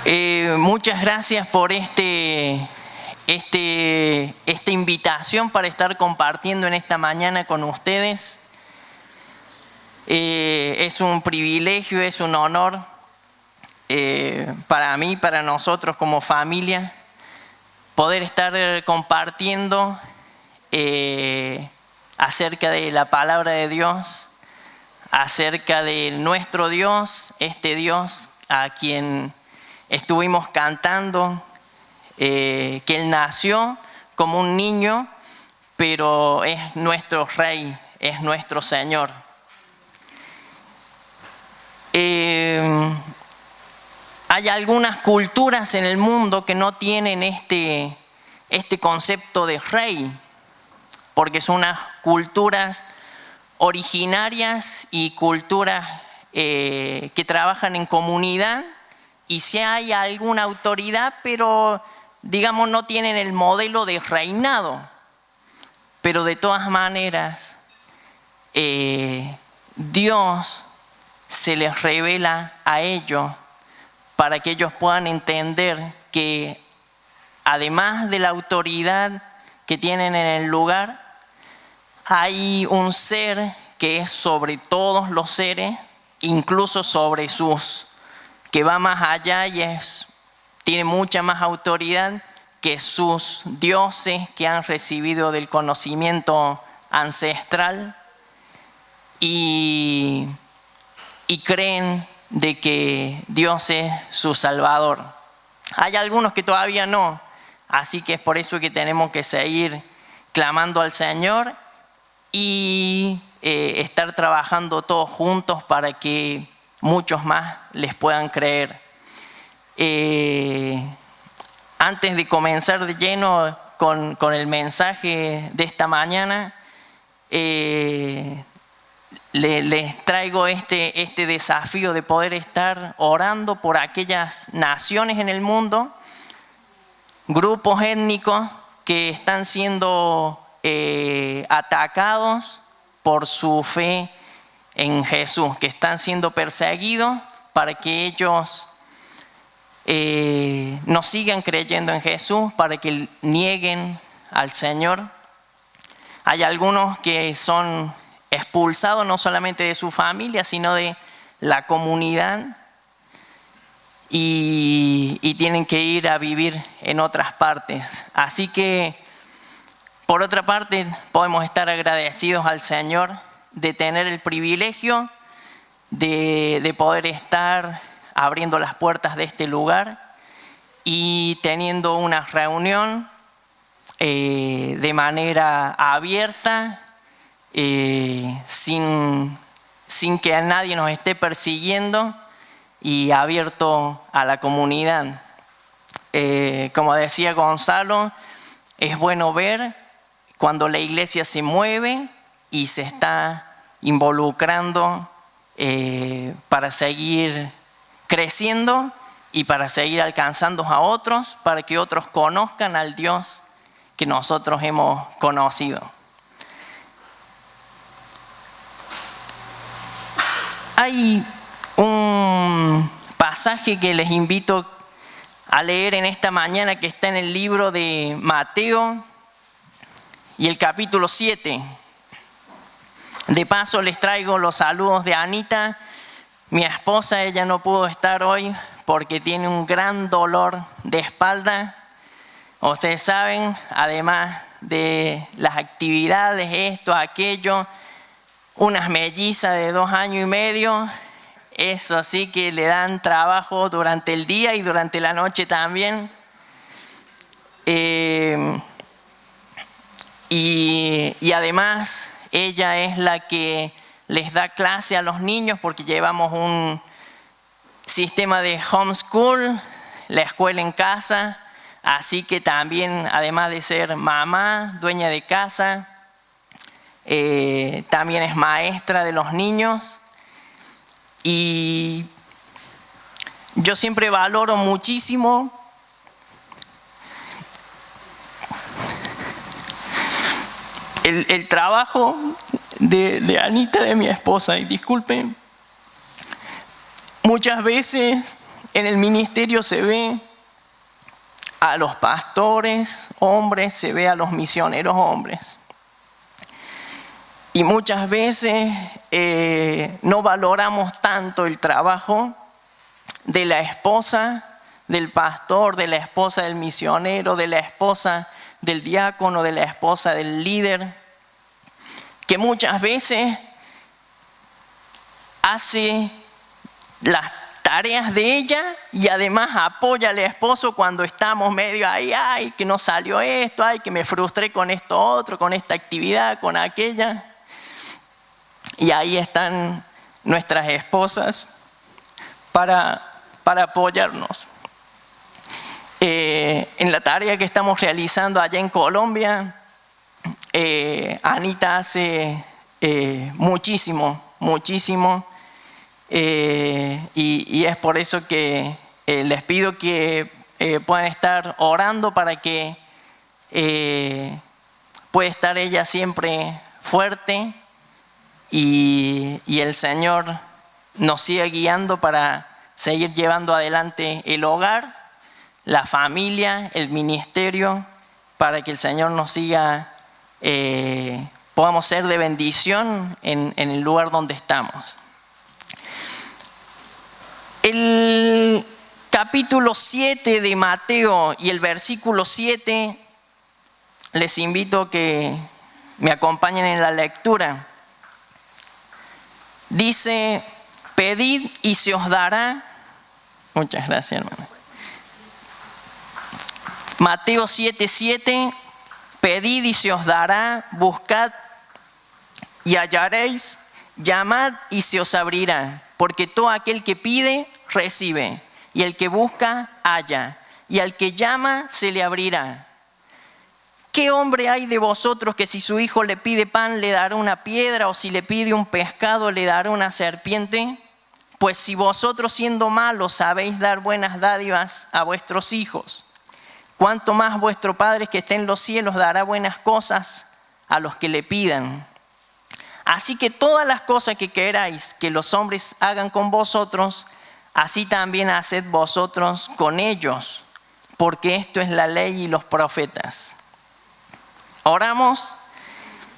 Muchas gracias por esta invitación para estar compartiendo en esta mañana con ustedes. Es un privilegio, es un honor para mí, para nosotros como familia, poder estar compartiendo acerca de la palabra de Dios, acerca de nuestro Dios, este Dios a quien estuvimos cantando, que Él nació como un niño, pero es nuestro Rey, es nuestro Señor. Hay algunas culturas en el mundo que no tienen este concepto de rey, porque son unas culturas originarias y culturas que trabajan en comunidad, y sí hay alguna autoridad, pero digamos no tienen el modelo de reinado. Pero de todas maneras, Dios se les revela a ellos para que ellos puedan entender que además de la autoridad que tienen en el lugar, hay un ser que es sobre todos los seres, incluso sobre que va más allá y tiene mucha más autoridad que sus dioses que han recibido del conocimiento ancestral y creen de que Dios es su Salvador. Hay algunos que todavía no, así que es por eso que tenemos que seguir clamando al Señor y estar trabajando todos juntos para que muchos más les puedan creer. Antes de comenzar de lleno con el mensaje de esta mañana, les traigo este desafío de poder estar orando por aquellas naciones en el mundo, grupos étnicos que están siendo atacados por su fe en Jesús, que están siendo perseguidos para que ellos no sigan creyendo en Jesús, para que nieguen al Señor. Hay algunos que son expulsados no solamente de su familia, sino de la comunidad y tienen que ir a vivir en otras partes. Así que, por otra parte, podemos estar agradecidos al Señor de tener el privilegio de poder estar abriendo las puertas de este lugar y teniendo una reunión de manera abierta, sin que nadie nos esté persiguiendo y abierto a la comunidad. Como decía Gonzalo, es bueno ver cuando la iglesia se mueve y se está involucrando para seguir creciendo y para seguir alcanzando a otros, para que otros conozcan al Dios que nosotros hemos conocido. Hay un pasaje que les invito a leer en esta mañana que está en el libro de Mateo y el capítulo 7. De paso les traigo los saludos de Anita, mi esposa. Ella no pudo estar hoy porque tiene un gran dolor de espalda. Ustedes saben, además de las actividades, esto, aquello, unas mellizas de 2 años y medio, eso sí que le dan trabajo durante el día y durante la noche también. Y además ella es la que les da clase a los niños, porque llevamos un sistema de homeschool, la escuela en casa, así que también, además de ser mamá, dueña de casa, también es maestra de los niños. Y yo siempre valoro muchísimo el trabajo de Anita, de mi esposa. Y disculpen, muchas veces En el ministerio se ve a los pastores hombres, se ve a los misioneros hombres. Y muchas veces no valoramos tanto el trabajo de la esposa del pastor, de la esposa del misionero, de la esposa del diácono, de la esposa del líder, que muchas veces hace las tareas de ella y además apoya al esposo cuando estamos medio ahí, ay, que no salió esto, ay, que me frustré con esto otro, con esta actividad, con aquella. Y ahí están nuestras esposas para apoyarnos. En la tarea que estamos realizando allá en Colombia, Anita hace muchísimo. Y es por eso que les pido que puedan estar orando para que pueda estar ella siempre fuerte y el Señor nos siga guiando para seguir llevando adelante el hogar, la familia, el ministerio, para que el Señor nos siga, podamos ser de bendición en el lugar donde estamos. El capítulo 7 de Mateo y el versículo 7, les invito a que me acompañen en la lectura. Dice: pedid y se os dará. Muchas gracias, hermano. Mateo 7:7, pedid y se os dará, buscad y hallaréis, llamad y se os abrirá, porque todo aquel que pide, recibe, y el que busca, halla, y al que llama, se le abrirá. ¿Qué hombre hay de vosotros que si su hijo le pide pan, le dará una piedra, o si le pide un pescado, le dará una serpiente? Pues si vosotros, siendo malos, sabéis dar buenas dádivas a vuestros hijos, ¿cuánto más vuestro Padre que está en los cielos dará buenas cosas a los que le pidan? Así que todas las cosas que queráis que los hombres hagan con vosotros, así también haced vosotros con ellos, porque esto es la ley y los profetas. Oramos.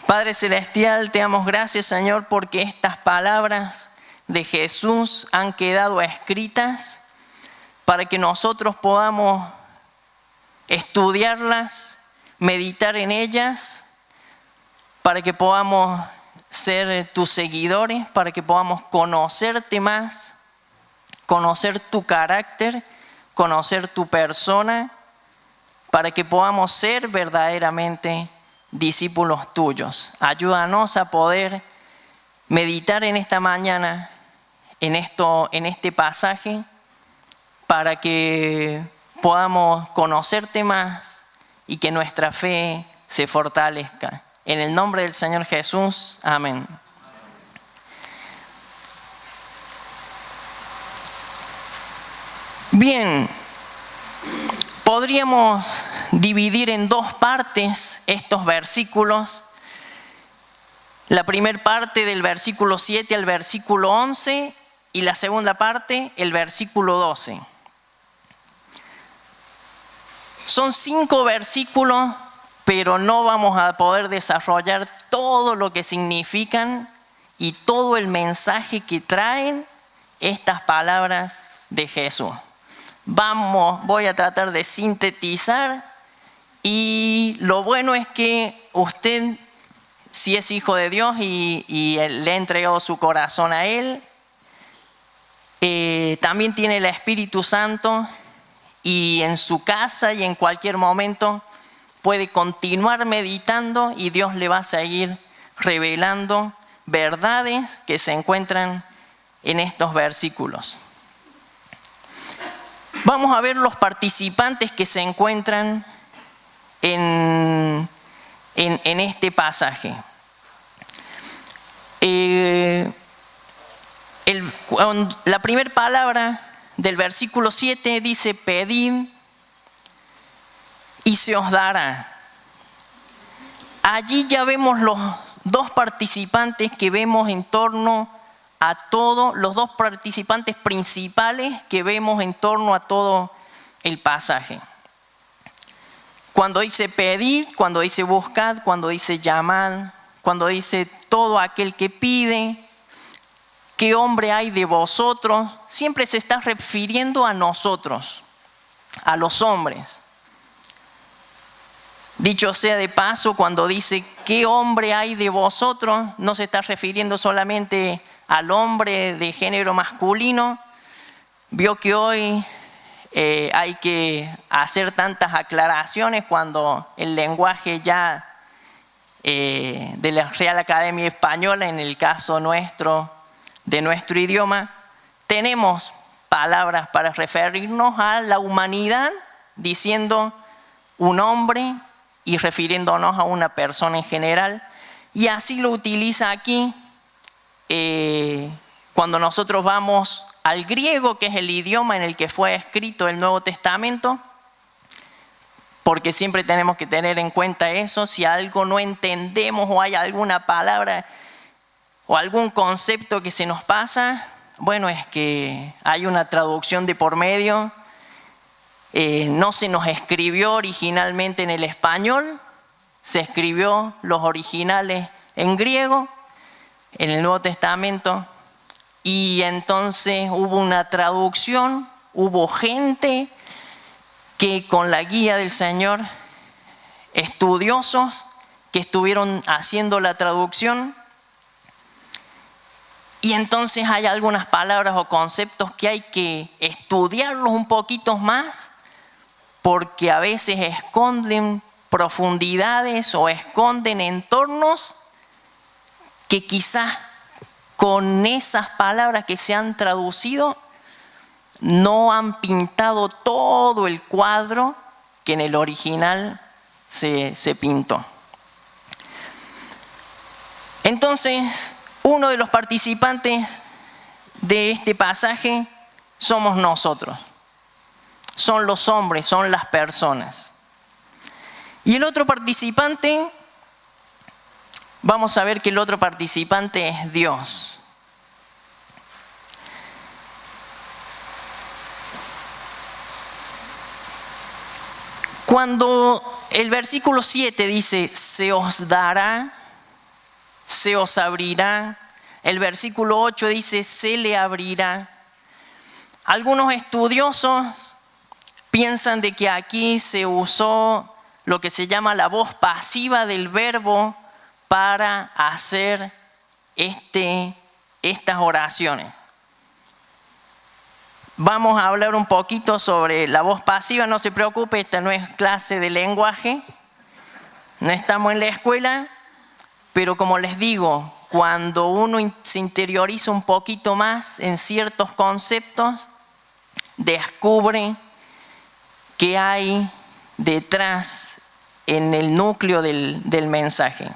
Padre Celestial, te damos gracias, Señor, porque estas palabras de Jesús han quedado escritas para que nosotros podamos estudiarlas, meditar en ellas, para que podamos ser tus seguidores, para que podamos conocerte más, conocer tu carácter, conocer tu persona, para que podamos ser verdaderamente discípulos tuyos. Ayúdanos a poder meditar en esta mañana, en este pasaje, para que podamos conocerte más y que nuestra fe se fortalezca. En el nombre del Señor Jesús, amén. Bien, podríamos dividir en dos partes estos versículos. La primera parte del versículo 7 al versículo 11 y la segunda parte, el versículo 12. Son 5 versículos, pero no vamos a poder desarrollar todo lo que significan y todo el mensaje que traen estas palabras de Jesús. Voy a tratar de sintetizar, y lo bueno es que usted, si es hijo de Dios y le ha entregado su corazón a Él, también tiene el Espíritu Santo, y en su casa y en cualquier momento puede continuar meditando y Dios le va a seguir revelando verdades que se encuentran en estos versículos. Vamos a ver los participantes que se encuentran en este pasaje. La primera palabra del versículo 7 dice: pedid y se os dará. Allí ya vemos los dos participantes que vemos en torno a todos los dos participantes principales que vemos en torno a todo el pasaje. Cuando dice pedid, cuando dice buscad, cuando dice llamad, cuando dice todo aquel que pide, ¿qué hombre hay de vosotros? Siempre se está refiriendo a nosotros, a los hombres. Dicho sea de paso, cuando dice ¿qué hombre hay de vosotros? No se está refiriendo solamente al hombre de género masculino. Vio que hoy hay que hacer tantas aclaraciones cuando el lenguaje ya de la Real Academia Española, en el caso nuestro, de nuestro idioma, tenemos palabras para referirnos a la humanidad diciendo un hombre y refiriéndonos a una persona en general, y así lo utiliza aquí cuando nosotros vamos al griego, que es el idioma en el que fue escrito el Nuevo Testamento, porque siempre tenemos que tener en cuenta eso. Si algo no entendemos o hay alguna palabra o algún concepto que se nos pasa, bueno, es que hay una traducción de por medio. No se nos escribió originalmente en el español, se escribió los originales en griego, en el Nuevo Testamento, y entonces hubo una traducción, hubo gente que con la guía del Señor, estudiosos que estuvieron haciendo la traducción, y entonces hay algunas palabras o conceptos que hay que estudiarlos un poquito más, porque a veces esconden profundidades o esconden entornos que quizás con esas palabras que se han traducido no han pintado todo el cuadro que en el original se pintó. Entonces, uno de los participantes de este pasaje somos nosotros. Son los hombres, son las personas. Y el otro participante, vamos a ver que el otro participante es Dios. Cuando el versículo 7 dice, se os dará, se os abrirá. El versículo 8 dice, se le abrirá. Algunos estudiosos piensan de que aquí se usó lo que se llama la voz pasiva del verbo para hacer estas oraciones. Vamos a hablar un poquito sobre la voz pasiva. No se preocupe, esta no es clase de lenguaje, no estamos en la escuela, pero como les digo, cuando uno se interioriza un poquito más en ciertos conceptos, descubre que hay detrás en el núcleo del mensaje.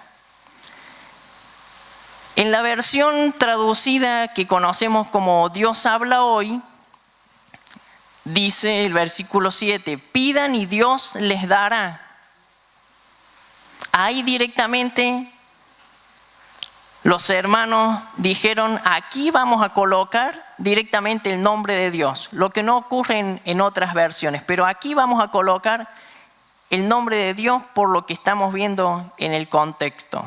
En la versión traducida que conocemos como Dios habla hoy, dice el versículo 7, pidan y Dios les dará. Ahí directamente los hermanos dijeron, aquí vamos a colocar directamente el nombre de Dios, lo que no ocurre en otras versiones, pero aquí vamos a colocar el nombre de Dios por lo que estamos viendo en el contexto.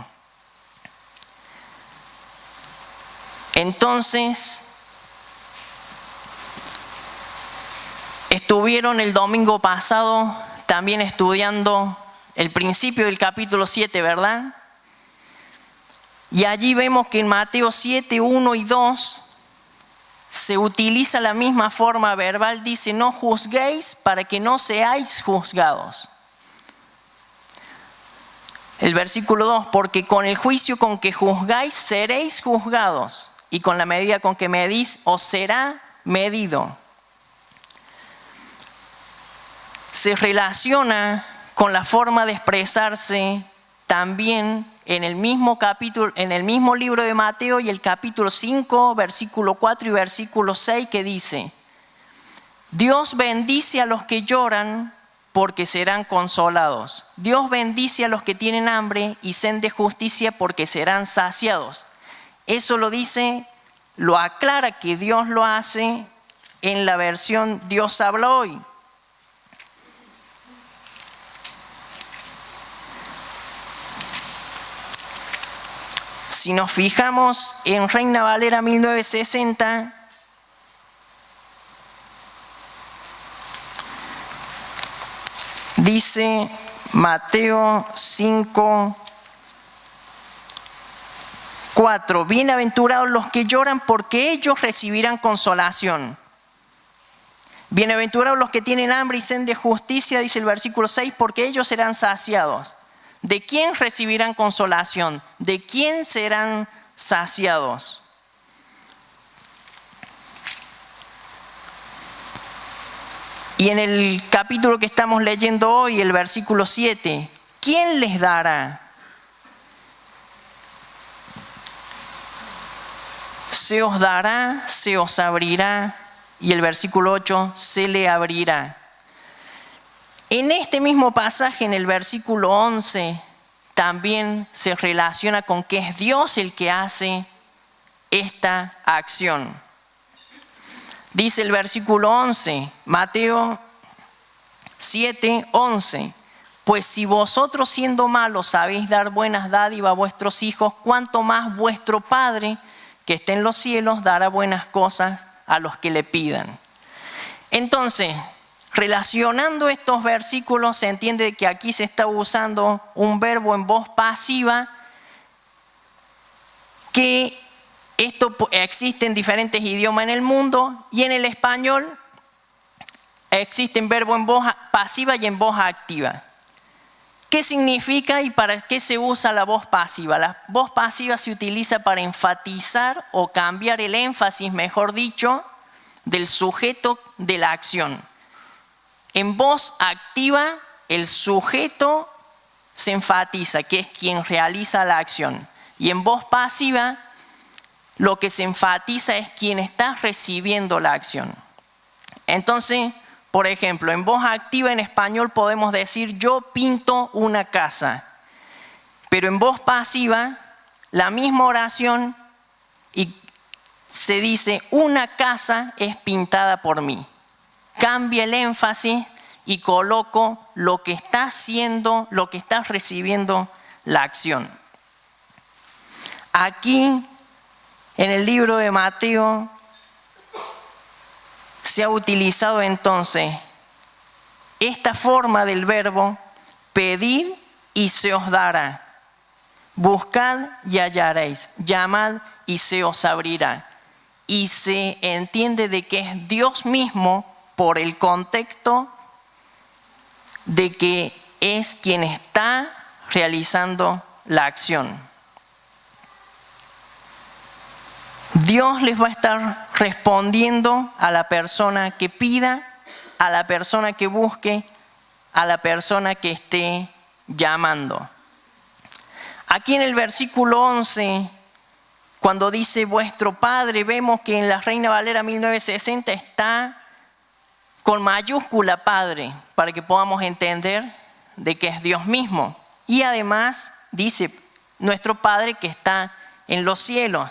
Entonces, estuvieron el domingo pasado también estudiando el principio del capítulo 7, ¿verdad? Y allí vemos que en Mateo 7, 1 y 2 se utiliza la misma forma verbal, dice, no juzguéis para que no seáis juzgados. El versículo 2, porque con el juicio con que juzgáis seréis juzgados, y con la medida con que medís os será medido. Se relaciona con la forma de expresarse también en el mismo capítulo, en el mismo libro de Mateo, y el capítulo 5, versículo 4 y versículo 6, que dice, Dios bendice a los que lloran porque serán consolados. Dios bendice a los que tienen hambre y sed de justicia porque serán saciados. Eso lo dice lo aclara que Dios lo hace en la versión Dios habla hoy. Si nos fijamos en Reina Valera 1960, dice Mateo 5:4, bienaventurados los que lloran porque ellos recibirán consolación. Bienaventurados los que tienen hambre y sed de justicia, dice el versículo 6, porque ellos serán saciados. ¿De quién recibirán consolación? ¿De quién serán saciados? Y en el capítulo que estamos leyendo hoy, el versículo 7, ¿quién les dará? Se os dará, se os abrirá. Y el versículo 8, se le abrirá. En este mismo pasaje, en el versículo 11, también se relaciona con que es Dios el que hace esta acción. Dice el versículo 11, Mateo 7:11, pues si vosotros siendo malos sabéis dar buenas dádivas a vuestros hijos, cuánto más vuestro Padre que está en los cielos dará buenas cosas a los que le pidan. Entonces, relacionando estos versículos, se entiende que aquí se está usando un verbo en voz pasiva, que esto existe en diferentes idiomas en el mundo, y en el español existen verbos en voz pasiva y en voz activa. ¿Qué significa y para qué se usa la voz pasiva? La voz pasiva se utiliza para enfatizar o cambiar el énfasis, mejor dicho, del sujeto de la acción. En voz activa, el sujeto se enfatiza, que es quien realiza la acción. Y en voz pasiva, lo que se enfatiza es quien está recibiendo la acción. Entonces, por ejemplo, en voz activa en español podemos decir yo pinto una casa. Pero en voz pasiva, la misma oración y se dice una casa es pintada por mí. Cambia el énfasis y coloco lo que está haciendo, lo que está recibiendo la acción. Aquí, en el libro de Mateo, se ha utilizado entonces esta forma del verbo pedir y se os dará. Buscad y hallaréis. Llamad y se os abrirá. Y se entiende de que es Dios mismo por el contexto de que es quien está realizando la acción. Dios les va a estar respondiendo a la persona que pida, a la persona que busque, a la persona que esté llamando. Aquí en el versículo 11, cuando dice vuestro Padre, vemos que en la Reina Valera 1960 está con mayúscula Padre, para que podamos entender de que es Dios mismo. Y además dice nuestro Padre que está en los cielos.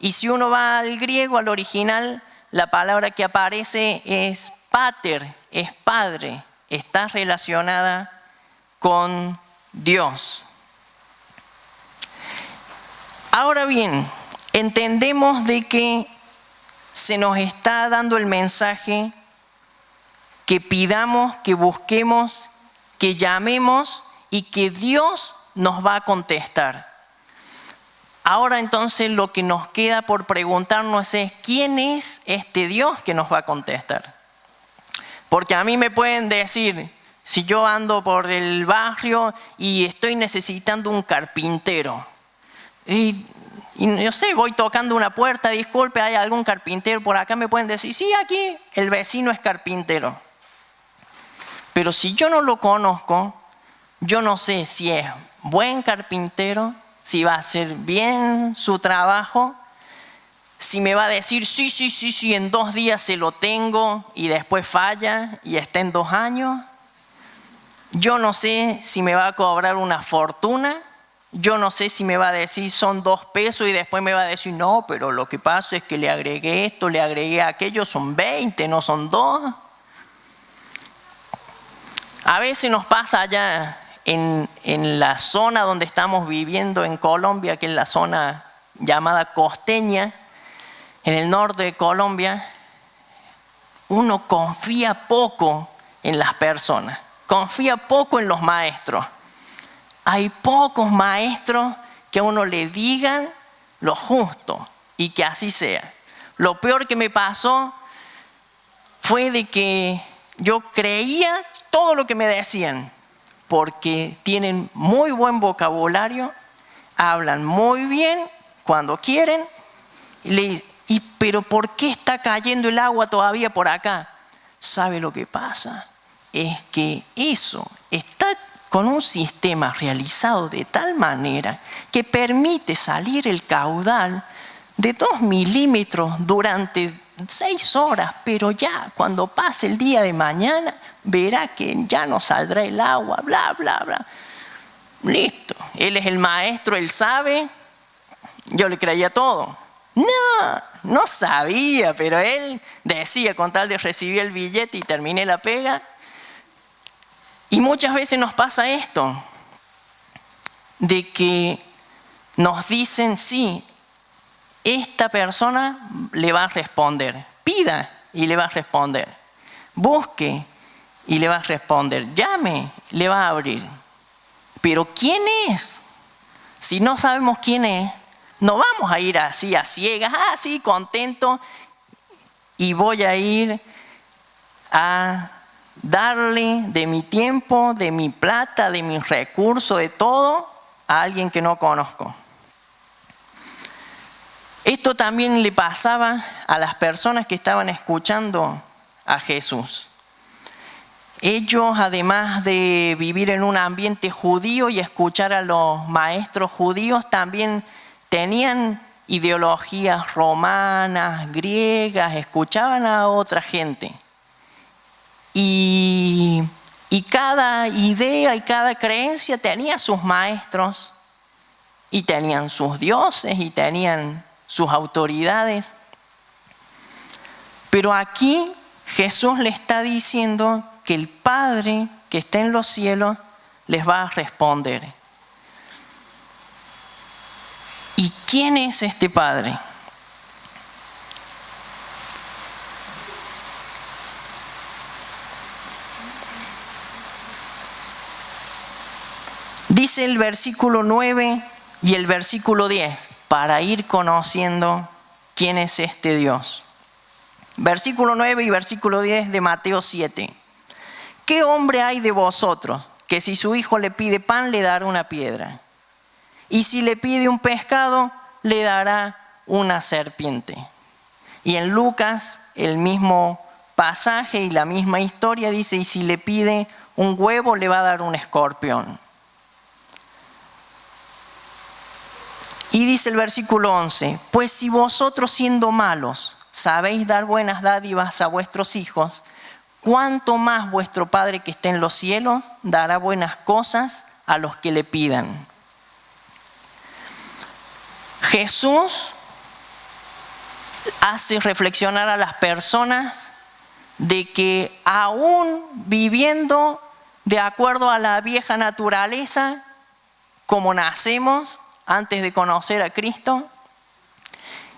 Y si uno va al griego, al original, la palabra que aparece es pater, es padre, está relacionada con Dios. Ahora bien, entendemos de que se nos está dando el mensaje que pidamos, que busquemos, que llamemos y que Dios nos va a contestar. Ahora entonces lo que nos queda por preguntarnos es ¿quién es este Dios que nos va a contestar? Porque a mí me pueden decir, si yo ando por el barrio y estoy necesitando un carpintero, y no sé, voy tocando una puerta, disculpe, ¿hay algún carpintero por acá? Me pueden decir, sí, aquí el vecino es carpintero. Pero si yo no lo conozco, yo no sé si es buen carpintero, si va a hacer bien su trabajo, si me va a decir, sí, en 2 días se lo tengo y después falla y está en 2 años. Yo no sé si me va a cobrar una fortuna yo no sé si me va a decir son 2 pesos y después me va a decir, no, pero lo que pasa es que le agregué esto, le agregué aquello, son 20, no son 2. A veces nos pasa allá en la zona donde estamos viviendo en Colombia, que es la zona llamada costeña, en el norte de Colombia, uno confía poco en las personas, confía poco en los maestros. Hay pocos maestros que a uno le digan lo justo y que así sea. Lo peor que me pasó fue de que yo creía todo lo que me decían, porque tienen muy buen vocabulario, hablan muy bien cuando quieren, pero ¿por qué está cayendo el agua todavía por acá? ¿Sabe lo que pasa? Es que eso está con un sistema realizado de tal manera que permite salir el caudal de 2 milímetros durante 6 horas, pero ya cuando pase el día de mañana verá que ya no saldrá el agua, bla, bla, bla. Listo, él es el maestro, él sabe. Yo le creía todo. No sabía, pero él decía con tal de recibir el billete y terminé la pega. Y muchas veces nos pasa esto, de que nos dicen, sí, esta persona le va a responder. Pida y le va a responder. Busque y le va a responder. Llame, le va a abrir. Pero ¿quién es? Si no sabemos quién es, no vamos a ir así a ciegas, así contento, y voy a ir a darle de mi tiempo, de mi plata, de mis recursos, de todo, a alguien que no conozco. Esto también le pasaba a las personas que estaban escuchando a Jesús. Ellos, además de vivir en un ambiente judío y escuchar a los maestros judíos, también tenían ideologías romanas, griegas, escuchaban a otra gente. Y cada idea y cada creencia tenía sus maestros y tenían sus dioses y tenían sus autoridades. Pero aquí Jesús le está diciendo que el Padre que está en los cielos les va a responder. ¿Y quién es este Padre? Dice el versículo 9 y el versículo 10, para ir conociendo quién es este Dios. Versículo 9 y versículo 10 de Mateo 7. ¿Qué hombre hay de vosotros que si su hijo le pide pan le dará una piedra? Y si le pide un pescado le dará una serpiente. Y en Lucas el mismo pasaje y la misma historia dice, y si le pide un huevo le va a dar un escorpión. Y dice el versículo 11, pues si vosotros siendo malos sabéis dar buenas dádivas a vuestros hijos, ¿cuánto más vuestro Padre que está en los cielos dará buenas cosas a los que le pidan? Jesús hace reflexionar a las personas de que aún viviendo de acuerdo a la vieja naturaleza, como nacemos antes de conocer a Cristo,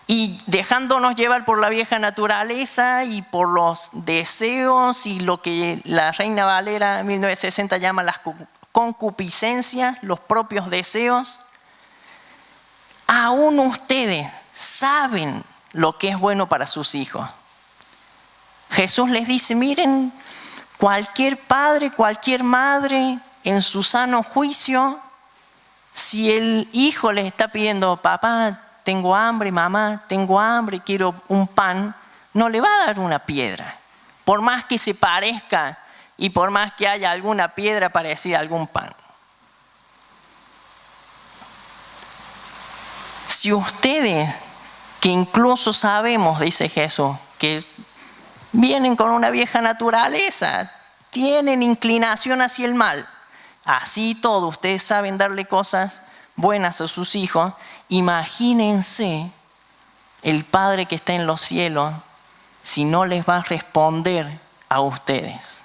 y dejándonos llevar por la vieja naturaleza y por los deseos y lo que la Reina Valera 1960 llama las concupiscencias, los propios deseos, aún ustedes saben lo que es bueno para sus hijos. Jesús les dice, miren, cualquier padre, cualquier madre en su sano juicio, si el hijo les está pidiendo, papá, tengo hambre, mamá, tengo hambre, quiero un pan, no le va a dar una piedra. Por más que se parezca y por más que haya alguna piedra parecida a algún pan. Si ustedes, que incluso sabemos, dice Jesús, que vienen con una vieja naturaleza, tienen inclinación hacia el mal, así todo, ustedes saben darle cosas buenas a sus hijos, imagínense el Padre que está en los cielos si no les va a responder a ustedes.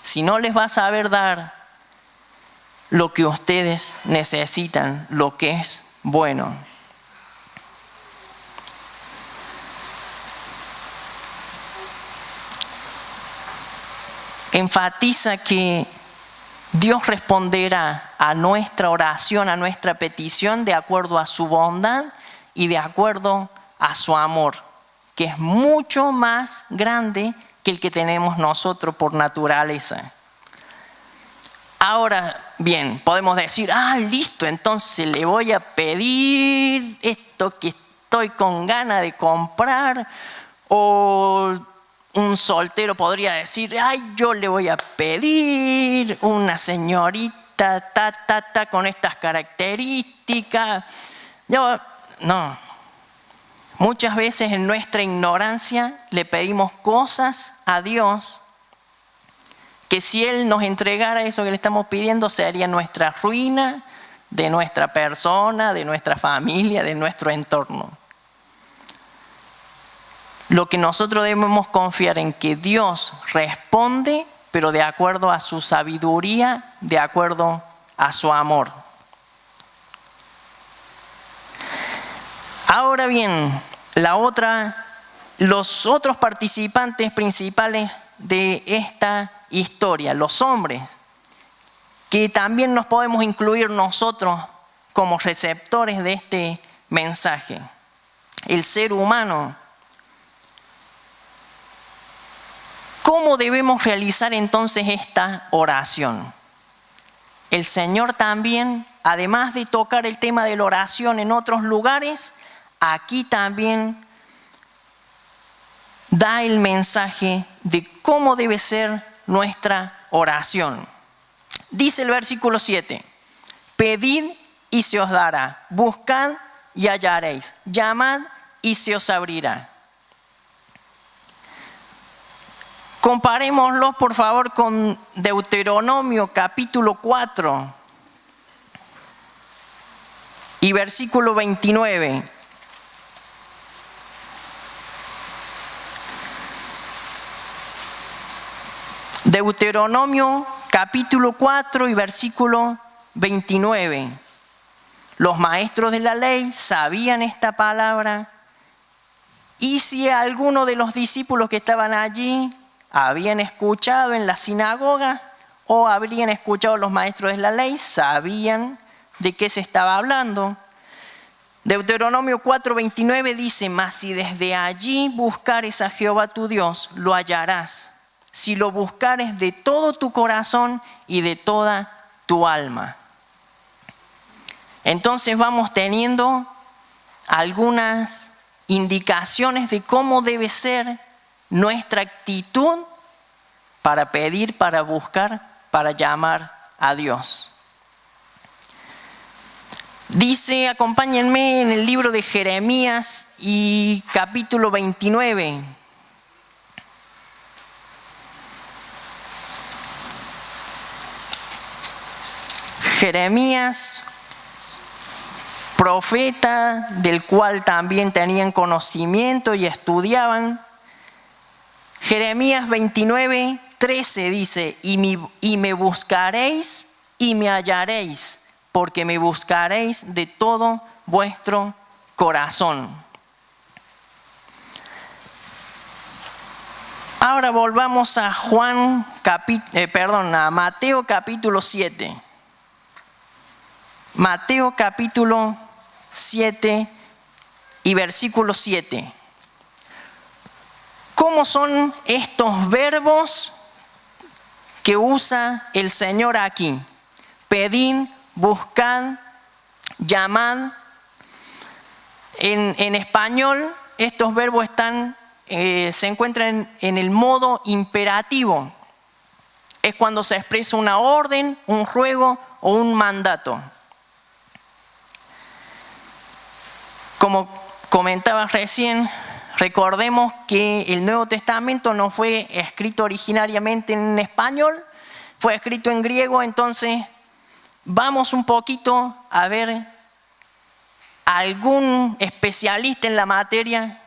Si no les va a saber dar lo que ustedes necesitan, lo que es bueno. Enfatiza que Dios responderá a nuestra oración, a nuestra petición, de acuerdo a su bondad y de acuerdo a su amor, que es mucho más grande que el que tenemos nosotros por naturaleza. Ahora bien, podemos decir, listo, entonces le voy a pedir esto que estoy con ganas de comprar. O un soltero podría decir, yo le voy a pedir una señorita, con estas características. No. Muchas veces en nuestra ignorancia le pedimos cosas a Dios que si Él nos entregara eso que le estamos pidiendo, sería nuestra ruina de nuestra persona, de nuestra familia, de nuestro entorno. Lo que nosotros debemos confiar en que Dios responde, pero de acuerdo a su sabiduría, de acuerdo a su amor. Ahora bien, los otros participantes principales de esta historia, los hombres, que también nos podemos incluir nosotros como receptores de este mensaje. El ser humano. ¿Cómo debemos realizar entonces esta oración? El Señor también, además de tocar el tema de la oración en otros lugares, aquí también da el mensaje de cómo debe ser nuestra oración. Dice el versículo 7, pedid y se os dará, buscad y hallaréis, llamad y se os abrirá. Comparémoslo por favor con Deuteronomio capítulo 4 y versículo 29. Deuteronomio capítulo 4 y versículo 29. Los maestros de la ley sabían esta palabra, y si alguno de los discípulos que estaban allí habían escuchado en la sinagoga o habrían escuchado los maestros de la ley, sabían de qué se estaba hablando. Deuteronomio 4:29 dice, mas si desde allí buscares a Jehová tu Dios, lo hallarás, si lo buscares de todo tu corazón y de toda tu alma. Entonces vamos teniendo algunas indicaciones de cómo debe ser nuestra actitud para pedir, para buscar, para llamar a Dios. Dice, acompáñenme en el libro de Jeremías y capítulo 29. Jeremías, profeta del cual también tenían conocimiento y estudiaban. Jeremías 29:13 dice, y me buscaréis y me hallaréis, porque me buscaréis de todo vuestro corazón. Ahora volvamos a Mateo capítulo 7. Mateo capítulo 7 y versículo 7. ¿Cómo son estos verbos que usa el Señor aquí? Pedid, buscad, llamad. En español estos verbos se encuentran en el modo imperativo. Es cuando se expresa una orden, un ruego o un mandato. Como comentaba recién, recordemos que el Nuevo Testamento no fue escrito originariamente en español, fue escrito en griego, entonces vamos un poquito a ver algún especialista en la materia.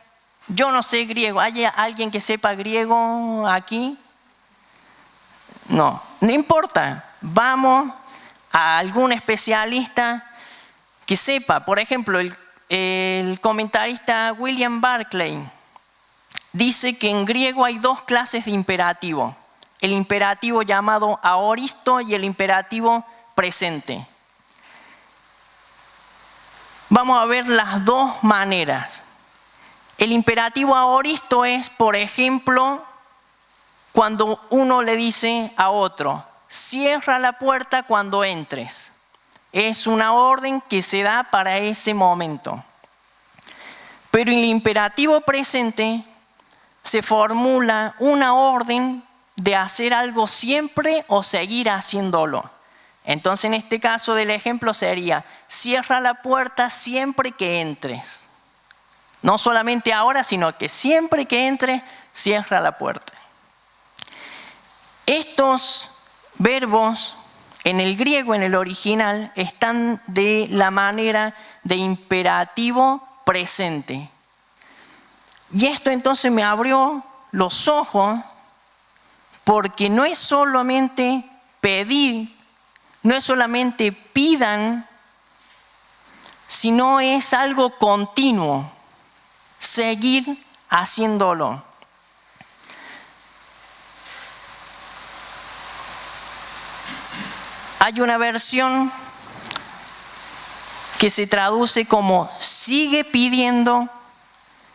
Yo no sé griego. ¿Hay alguien que sepa griego aquí? No importa. Vamos a algún especialista que sepa. Por ejemplo, el comentarista William Barclay dice que en griego hay dos clases de imperativo. El imperativo llamado aoristo y el imperativo presente. Vamos a ver las dos maneras. El imperativo aoristo es, por ejemplo, cuando uno le dice a otro, cierra la puerta cuando entres. Es una orden que se da para ese momento. Pero en el imperativo presente se formula una orden de hacer algo siempre o seguir haciéndolo. Entonces, en este caso del ejemplo sería, cierra la puerta siempre que entres. No solamente ahora, sino que siempre que entres, cierra la puerta. Estos verbos en el griego, en el original, están de la manera de imperativo presente. Y esto entonces me abrió los ojos, porque no es solamente pedir, no es solamente pidan, sino es algo continuo, seguir haciéndolo. Hay una versión que se traduce como sigue pidiendo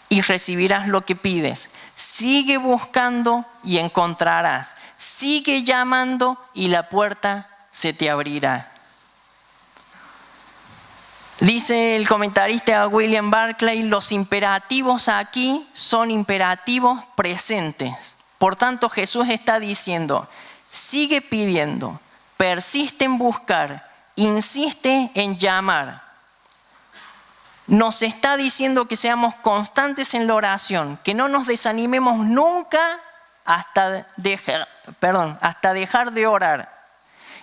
y recibirás lo que pides. Sigue buscando y encontrarás. Sigue llamando y la puerta se te abrirá. Dice el comentarista William Barclay, los imperativos aquí son imperativos presentes. Por tanto, Jesús está diciendo, sigue pidiendo, persiste en buscar, insiste en llamar. Nos está diciendo que seamos constantes en la oración, que no nos desanimemos nunca hasta dejar de orar.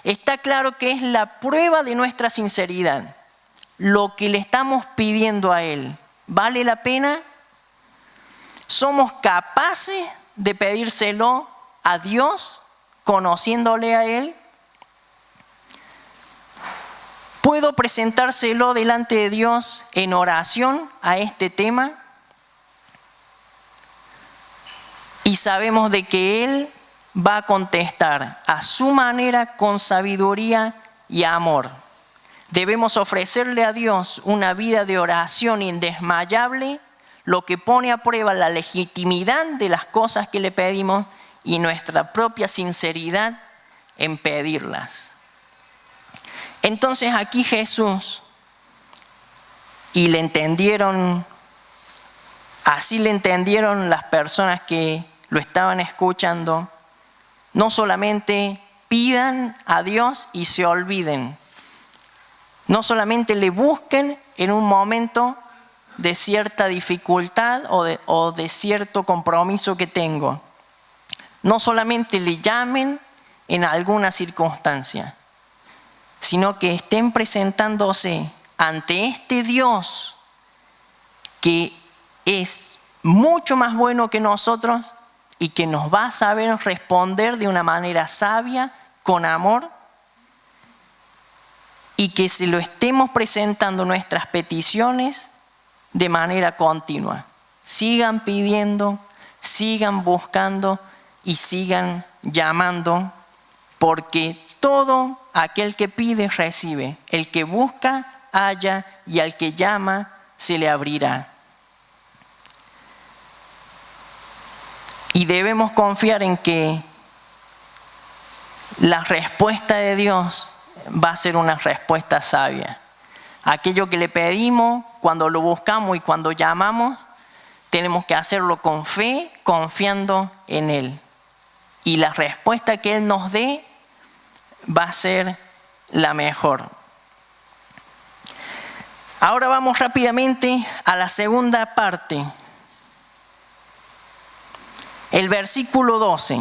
Está claro que es la prueba de nuestra sinceridad. Lo que le estamos pidiendo a Él, ¿vale la pena? ¿Somos capaces de pedírselo a Dios, conociéndole a Él? ¿Puedo presentárselo delante de Dios en oración a este tema? Y sabemos de que Él va a contestar a su manera con sabiduría y amor. Debemos ofrecerle a Dios una vida de oración indesmayable, lo que pone a prueba la legitimidad de las cosas que le pedimos y nuestra propia sinceridad en pedirlas. Entonces aquí Jesús, y le entendieron, así le entendieron las personas que lo estaban escuchando, no solamente pidan a Dios y se olviden, no solamente le busquen en un momento de cierta dificultad o de cierto compromiso que tengo, no solamente le llamen en alguna circunstancia, sino que estén presentándose ante este Dios que es mucho más bueno que nosotros y que nos va a saber responder de una manera sabia, con amor, y que se lo estemos presentando nuestras peticiones de manera continua. Sigan pidiendo, sigan buscando y sigan llamando, porque todo aquel que pide recibe, el que busca halla y al que llama se le abrirá. Y debemos confiar en que la respuesta de Dios va a ser una respuesta sabia. Aquello que le pedimos, cuando lo buscamos y cuando llamamos, tenemos que hacerlo con fe, confiando en Él. Y la respuesta que Él nos dé va a ser la mejor. Ahora vamos rápidamente a la segunda parte. El versículo 12.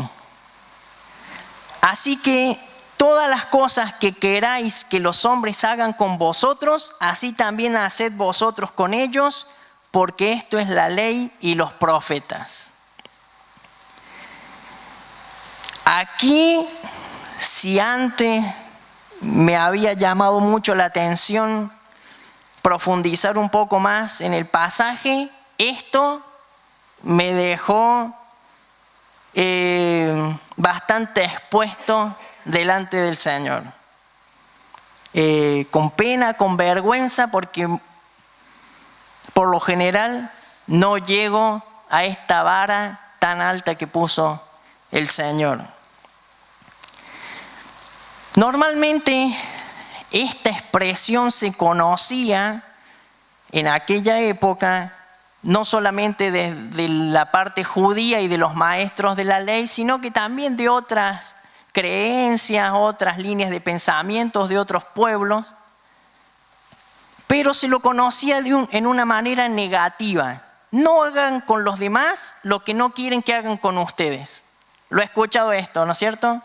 Así que todas las cosas que queráis que los hombres hagan con vosotros, así también haced vosotros con ellos, porque esto es la ley y los profetas. Aquí, si antes me había llamado mucho la atención profundizar un poco más en el pasaje, esto me dejó bastante expuesto delante del Señor. Con pena, con vergüenza, porque por lo general no llego a esta vara tan alta que puso el Señor. Normalmente esta expresión se conocía en aquella época no solamente de la parte judía y de los maestros de la ley, sino que también de otras creencias, otras líneas de pensamientos de otros pueblos, pero se lo conocía en una manera negativa. No hagan con los demás lo que no quieren que hagan con ustedes. Lo he escuchado esto, ¿no es cierto?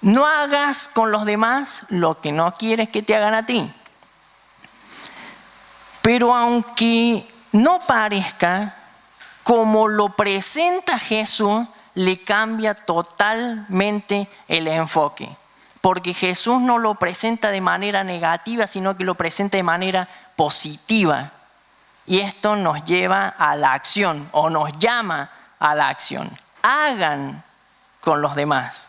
No hagas con los demás lo que no quieres que te hagan a ti. Pero aunque no parezca, como lo presenta Jesús, le cambia totalmente el enfoque. Porque Jesús no lo presenta de manera negativa, sino que lo presenta de manera positiva. Y esto nos lleva a la acción, o nos llama a la acción. Hagan con los demás.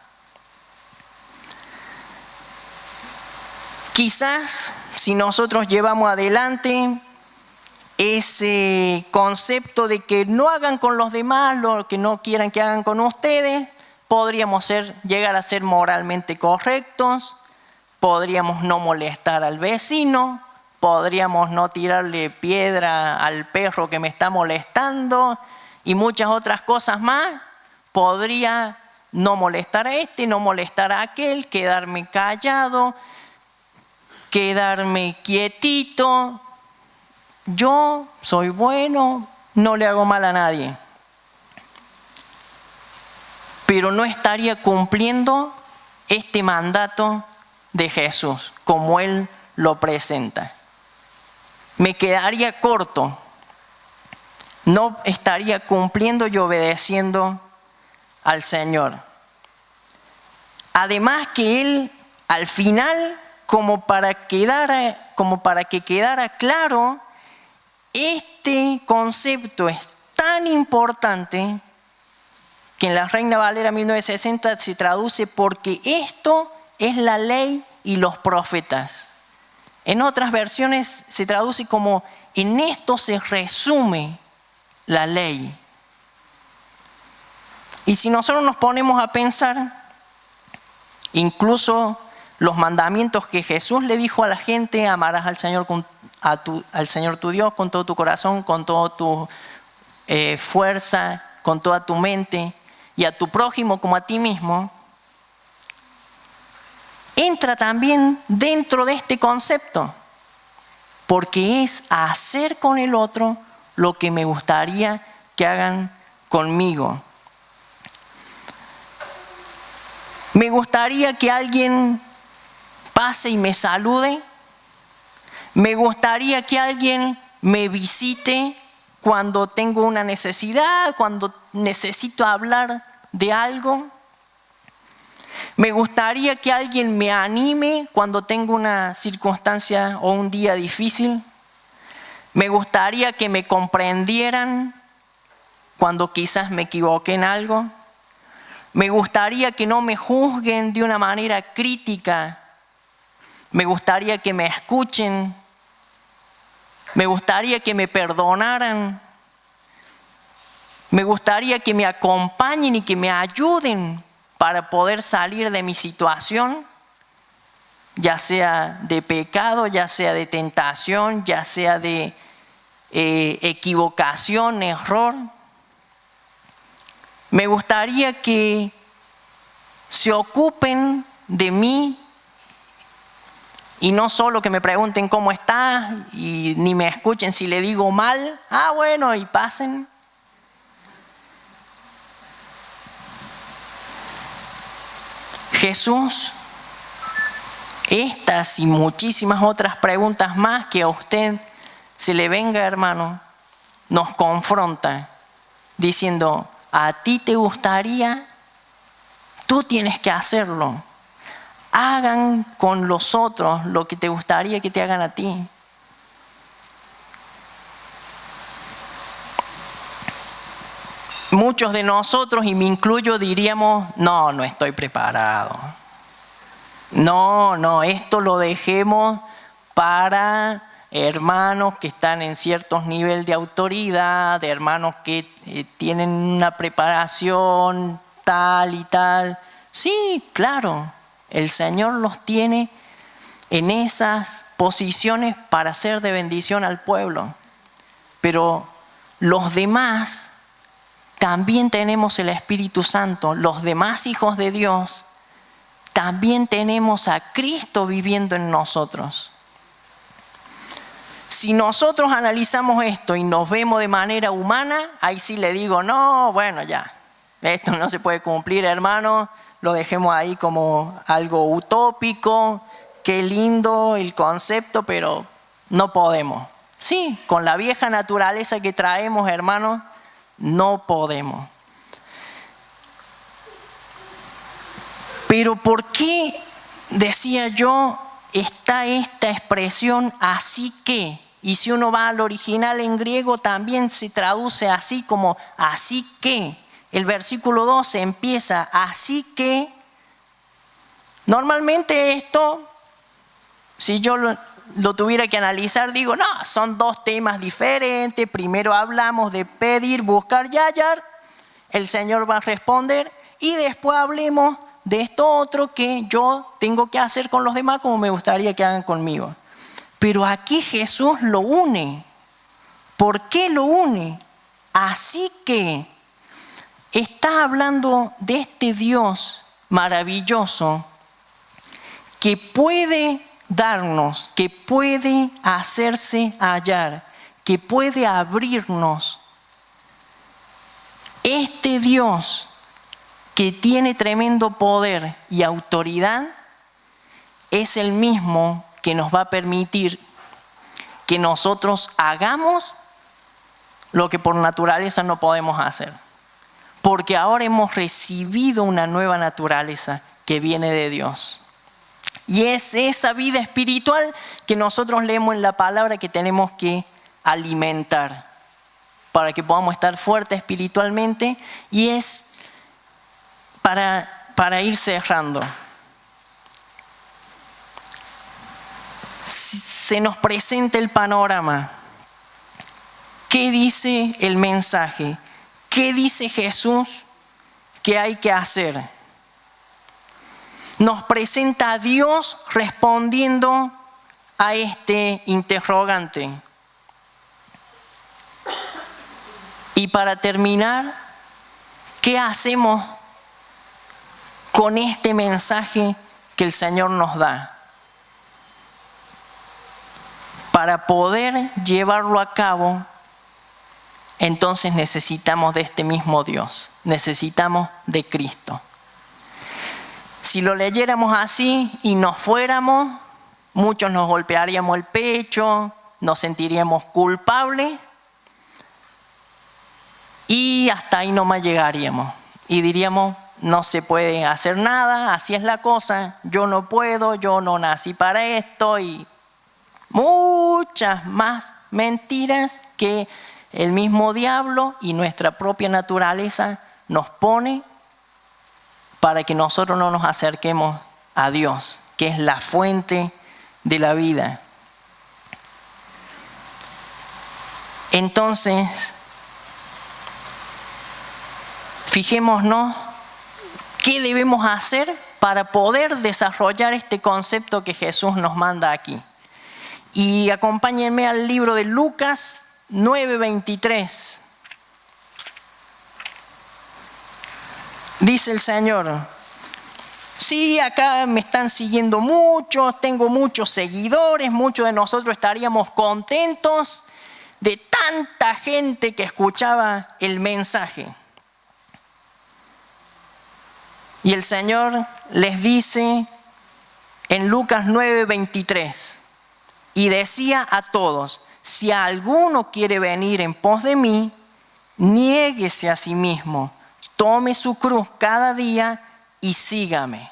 Quizás si nosotros llevamos adelante ese concepto de que no hagan con los demás lo que no quieran que hagan con ustedes, podríamos llegar a ser moralmente correctos, podríamos no molestar al vecino, podríamos no tirarle piedra al perro que me está molestando y muchas otras cosas más. Podría no molestar a este, no molestar a aquel, quedarme callado, quedarme quietito. Yo soy bueno, no le hago mal a nadie. Pero no estaría cumpliendo este mandato de Jesús como Él lo presenta. Me quedaría corto. No estaría cumpliendo y obedeciendo al Señor. Además que Él al final, como para que quedara claro, este concepto es tan importante que en la Reina Valera 1960 se traduce porque esto es la ley y los profetas. En otras versiones se traduce como en esto se resume la ley. Y si nosotros nos ponemos a pensar, incluso los mandamientos que Jesús le dijo a la gente: amarás al Señor, al Señor tu Dios con todo tu corazón, con toda tu fuerza, con toda tu mente, y a tu prójimo como a ti mismo, entra también dentro de este concepto, porque es hacer con el otro lo que me gustaría que hagan conmigo. Me gustaría que alguien pase y me salude. Me gustaría que alguien me visite cuando tengo una necesidad, cuando necesito hablar de algo. Me gustaría que alguien me anime cuando tengo una circunstancia o un día difícil. Me gustaría que me comprendieran cuando quizás me equivoqué en algo. Me gustaría que no me juzguen de una manera crítica. Me gustaría que me escuchen. Me gustaría que me perdonaran. Me gustaría que me acompañen y que me ayuden para poder salir de mi situación, ya sea de pecado, ya sea de tentación, ya sea de equivocación, error. Me gustaría que se ocupen de mí y no solo que me pregunten cómo estás y ni me escuchen si le digo mal. Ah, bueno, y pasen. Jesús, estas y muchísimas otras preguntas más que a usted se le venga, hermano, nos confronta diciendo, ¿a ti te gustaría? Tú tienes que hacerlo. Hagan con los otros lo que te gustaría que te hagan a ti. Muchos de nosotros, y me incluyo, diríamos, no estoy preparado. No, esto lo dejemos para hermanos que están en ciertos niveles de autoridad, de hermanos que tienen una preparación tal y tal. Sí, claro, el Señor los tiene en esas posiciones para ser de bendición al pueblo. Pero los demás también tenemos el Espíritu Santo, los demás hijos de Dios, también tenemos a Cristo viviendo en nosotros. Si nosotros analizamos esto y nos vemos de manera humana, ahí sí le digo, no, bueno, ya, esto no se puede cumplir, hermano, lo dejemos ahí como algo utópico, qué lindo el concepto, pero no podemos. Sí, con la vieja naturaleza que traemos, hermano, no podemos. Pero ¿por qué, decía yo, está esta expresión así que? Y si uno va al original en griego también se traduce así como así que. El versículo 12 empieza así que. Normalmente esto, si yo lo tuviera que analizar, digo, no, son dos temas diferentes. Primero hablamos de pedir, buscar y hallar. El Señor va a responder. Y después hablemos de esto otro que yo tengo que hacer con los demás como me gustaría que hagan conmigo. Pero aquí Jesús lo une. ¿Por qué lo une? Así que está hablando de este Dios maravilloso que puede darnos, que puede hacerse hallar, que puede abrirnos. Este Dios que tiene tremendo poder y autoridad, es el mismo que nos va a permitir que nosotros hagamos lo que por naturaleza no podemos hacer. Porque ahora hemos recibido una nueva naturaleza que viene de Dios. Y es esa vida espiritual que nosotros leemos en la palabra que tenemos que alimentar para que podamos estar fuertes espiritualmente, y es para ir cerrando. Se nos presenta el panorama. ¿Qué dice el mensaje? ¿Qué dice Jesús que hay que hacer? Nos presenta a Dios respondiendo a este interrogante. Y para terminar, ¿qué hacemos con este mensaje que el Señor nos da? Para poder llevarlo a cabo, entonces necesitamos de este mismo Dios, necesitamos de Cristo. Si lo leyéramos así y nos fuéramos, muchos nos golpearíamos el pecho, nos sentiríamos culpables y hasta ahí nomás llegaríamos. Y diríamos, no se puede hacer nada, así es la cosa, yo no puedo, yo no nací para esto, y muchas más mentiras que el mismo diablo y nuestra propia naturaleza nos pone para que nosotros no nos acerquemos a Dios, que es la fuente de la vida. Entonces, fijémonos qué debemos hacer para poder desarrollar este concepto que Jesús nos manda aquí. Y acompáñenme al libro de Lucas 9:23. Dice el Señor, sí, acá me están siguiendo muchos, tengo muchos seguidores, muchos de nosotros estaríamos contentos de tanta gente que escuchaba el mensaje. Y el Señor les dice en Lucas 9:23, y decía a todos: si alguno quiere venir en pos de mí, niéguese a sí mismo, tome su cruz cada día y sígame.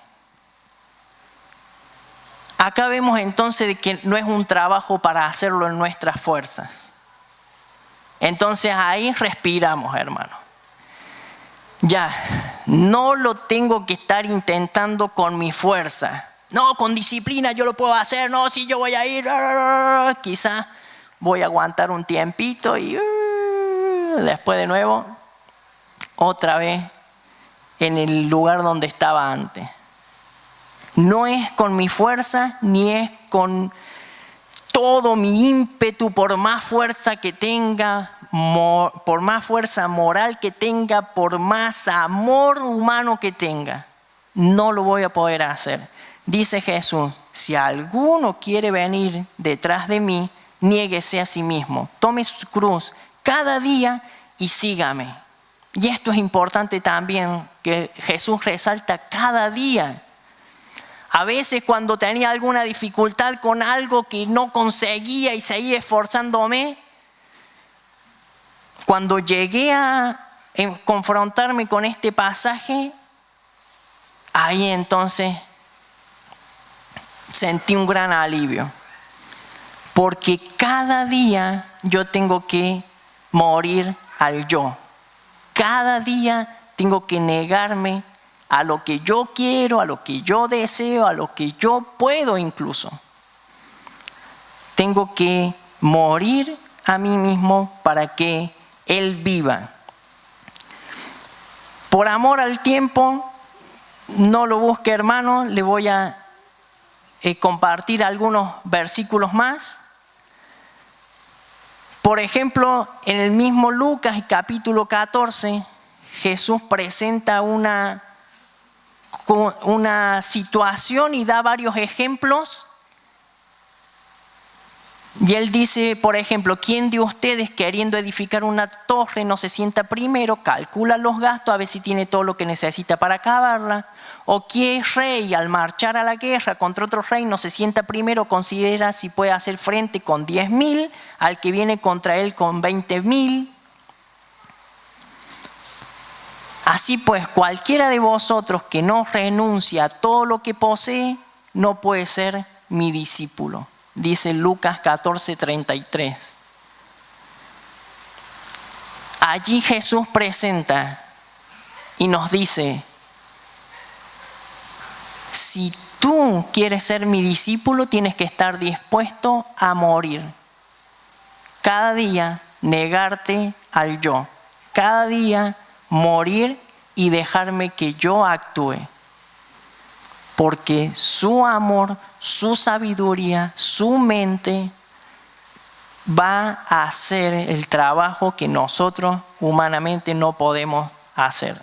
Acá vemos entonces de que no es un trabajo para hacerlo en nuestras fuerzas. Entonces ahí respiramos, hermano. Ya, no lo tengo que estar intentando con mi fuerza. No, con disciplina yo lo puedo hacer. No, si yo voy a ir, quizás voy a aguantar un tiempito y después de nuevo, otra vez en el lugar donde estaba antes. No es con mi fuerza, ni es con todo mi ímpetu, por más fuerza que tenga, por más fuerza moral que tenga, por más amor humano que tenga. No lo voy a poder hacer. Dice Jesús: si alguno quiere venir detrás de mí, niéguese a sí mismo, tome su cruz cada día y sígame. Y esto es importante también, que Jesús resalta cada día. A veces cuando tenía alguna dificultad con algo que no conseguía y seguía esforzándome, cuando llegué a confrontarme con este pasaje, ahí entonces sentí un gran alivio. Porque cada día yo tengo que morir al yo. Cada día tengo que negarme a lo que yo quiero, a lo que yo deseo, a lo que yo puedo incluso. Tengo que morir a mí mismo para que Él viva. Por amor al tiempo, no lo busque, hermano, le voy a compartir algunos versículos más. Por ejemplo, en el mismo Lucas capítulo 14, Jesús presenta una situación y da varios ejemplos. Y él dice, por ejemplo: ¿quién de ustedes, queriendo edificar una torre, no se sienta primero, calcula los gastos, a ver si tiene todo lo que necesita para acabarla? ¿O qué rey, al marchar a la guerra contra otro rey, no se sienta primero, considera si puede hacer frente con 10,000 al que viene contra él con 20,000? Así pues, cualquiera de vosotros que no renuncia a todo lo que posee, no puede ser mi discípulo. Dice Lucas 14:33. Allí Jesús presenta y nos dice: si tú quieres ser mi discípulo, tienes que estar dispuesto a morir. Cada día negarte al yo. Cada día morir y dejarme que yo actúe. Porque su amor, su sabiduría, su mente va a hacer el trabajo que nosotros humanamente no podemos hacer.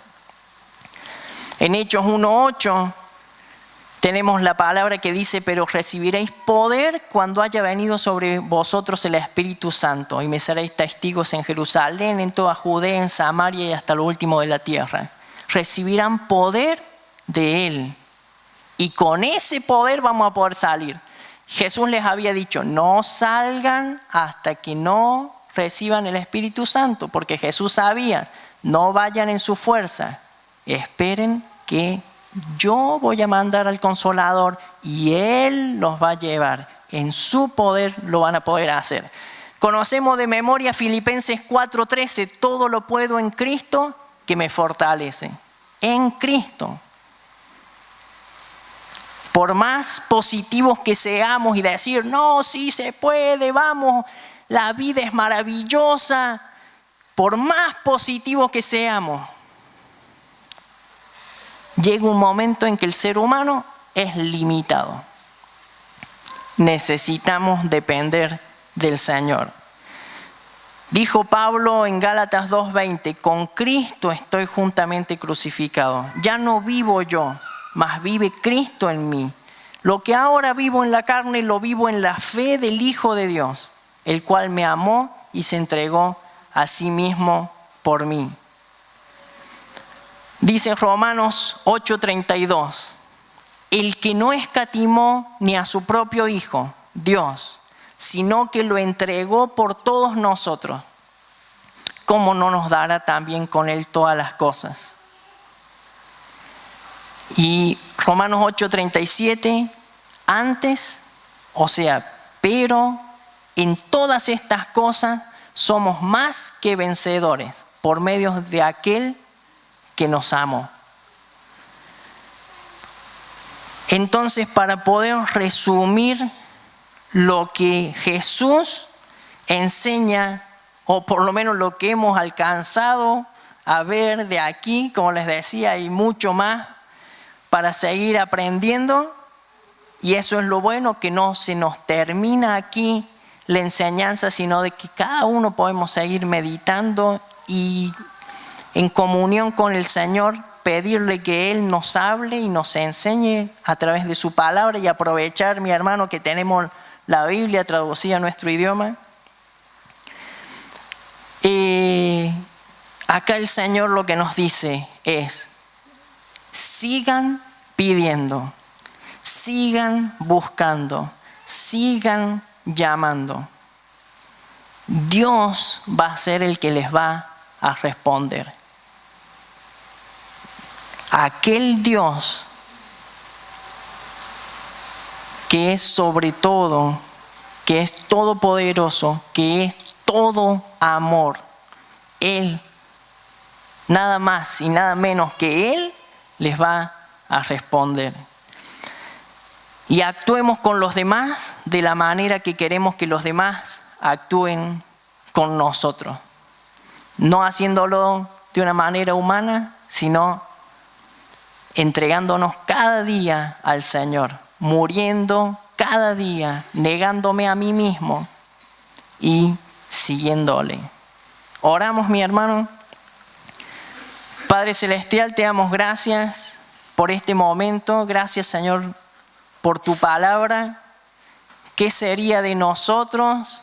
En Hechos 1:8 tenemos la palabra que dice: pero recibiréis poder cuando haya venido sobre vosotros el Espíritu Santo, y me seréis testigos en Jerusalén, en toda Judea, en Samaria y hasta lo último de la tierra. Recibirán poder de Él. Y con ese poder vamos a poder salir. Jesús les había dicho: no salgan hasta que no reciban el Espíritu Santo, porque Jesús sabía: no vayan en su fuerza, esperen que yo voy a mandar al Consolador y Él los va a llevar. En su poder lo van a poder hacer. Conocemos de memoria Filipenses 4:13: todo lo puedo en Cristo que me fortalece. En Cristo. Por más positivos que seamos y decir: no, sí se puede, vamos, la vida es maravillosa. Por más positivos que seamos, llega un momento en que el ser humano es limitado. Necesitamos depender del Señor. Dijo Pablo en Gálatas 2:20: con Cristo estoy juntamente crucificado. Ya no vivo yo, mas vive Cristo en mí. Lo que ahora vivo en la carne, lo vivo en la fe del Hijo de Dios, el cual me amó y se entregó a sí mismo por mí. Dice Romanos 8:32, el que no escatimó ni a su propio Hijo, Dios, sino que lo entregó por todos nosotros, ¿cómo no nos dará también con Él todas las cosas? Y Romanos 8:37, antes, o sea, pero en todas estas cosas somos más que vencedores por medio de aquel que nos amó. Entonces, para poder resumir lo que Jesús enseña, o por lo menos lo que hemos alcanzado a ver de aquí, como les decía, hay mucho más para seguir aprendiendo, y eso es lo bueno, que no se nos termina aquí la enseñanza, sino de que cada uno podemos seguir meditando y en comunión con el Señor, pedirle que Él nos hable y nos enseñe a través de su palabra, y aprovechar, mi hermano, que tenemos la Biblia traducida a nuestro idioma. Acá el Señor lo que nos dice es: sigan pidiendo, sigan buscando, sigan llamando. Dios va a ser el que les va a responder. Aquel Dios que es sobre todo, que es todopoderoso, que es todo amor, Él, nada más y nada menos que Él, les va a responder. Y actuemos con los demás de la manera que queremos que los demás actúen con nosotros. No haciéndolo de una manera humana, sino entregándonos cada día al Señor, muriendo cada día, negándome a mí mismo y siguiéndole. Oramos, mi hermano. Padre Celestial, te damos gracias por este momento. Gracias, Señor, por tu palabra. ¿Qué sería de nosotros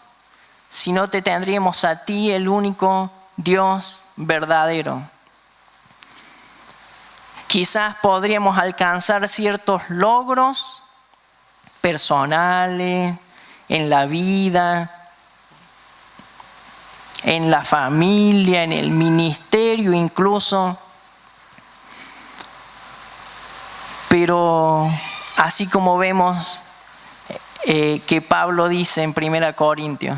si no te tendríamos a ti, el único Dios verdadero? Quizás podríamos alcanzar ciertos logros personales, en la vida, en la familia, en el ministerio incluso. Pero así como vemos que Pablo dice en 1 Corintios,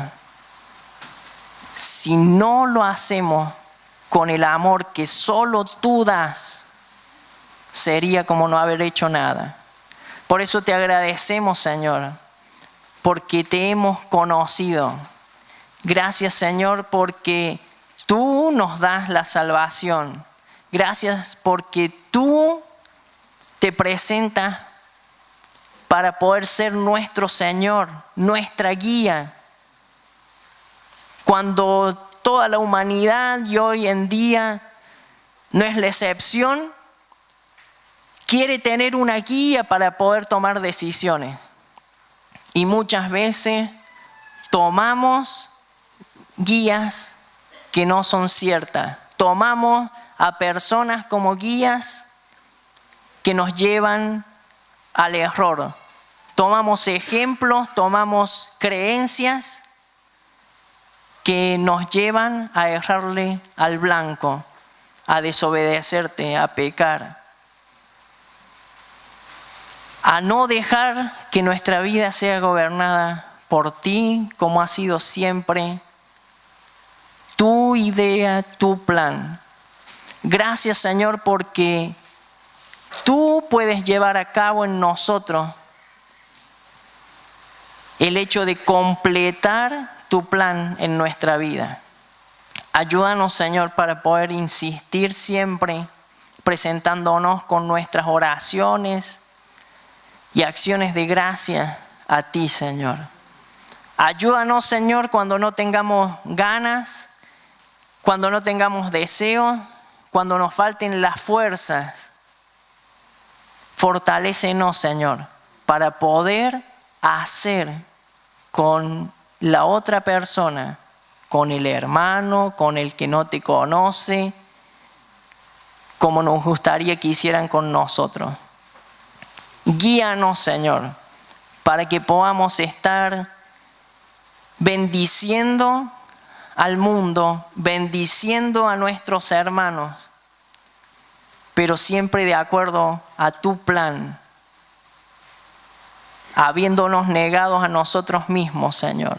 si no lo hacemos con el amor que solo tú das, sería como no haber hecho nada. Por eso te agradecemos, Señor, porque te hemos conocido. Gracias, Señor, porque tú nos das la salvación. Gracias porque tú te presentas para poder ser nuestro Señor, nuestra guía. Cuando toda la humanidad, y hoy en día no es la excepción, quiere tener una guía para poder tomar decisiones. Y muchas veces tomamos guías que no son ciertas. Tomamos a personas como guías que nos llevan al error. Tomamos ejemplos, tomamos creencias que nos llevan a errarle al blanco, a desobedecerte, a pecar, a no dejar que nuestra vida sea gobernada por ti, como ha sido siempre tu idea, tu plan. Gracias, Señor, porque tú puedes llevar a cabo en nosotros el hecho de completar tu plan en nuestra vida. Ayúdanos, Señor, para poder insistir siempre presentándonos con nuestras oraciones y acciones de gracia a ti, Señor. Ayúdanos, Señor, cuando no tengamos ganas, cuando no tengamos deseos, cuando nos falten las fuerzas. Fortalécenos, Señor, para poder hacer con la otra persona, con el hermano, con el que no te conoce, como nos gustaría que hicieran con nosotros. Guíanos, Señor, para que podamos estar bendiciendo al mundo, bendiciendo a nuestros hermanos, pero siempre de acuerdo a tu plan, habiéndonos negado a nosotros mismos, Señor.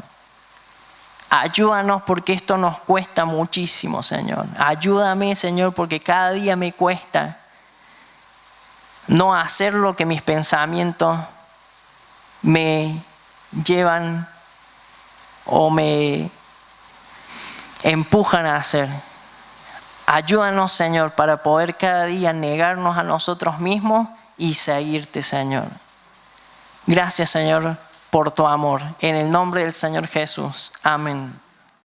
Ayúdanos porque esto nos cuesta muchísimo, Señor. Ayúdame, Señor, porque cada día me cuesta no hacer lo que mis pensamientos me llevan o me empujan a hacer. Ayúdanos, Señor, para poder cada día negarnos a nosotros mismos y seguirte, Señor. Gracias, Señor, por tu amor. En el nombre del Señor Jesús. Amén.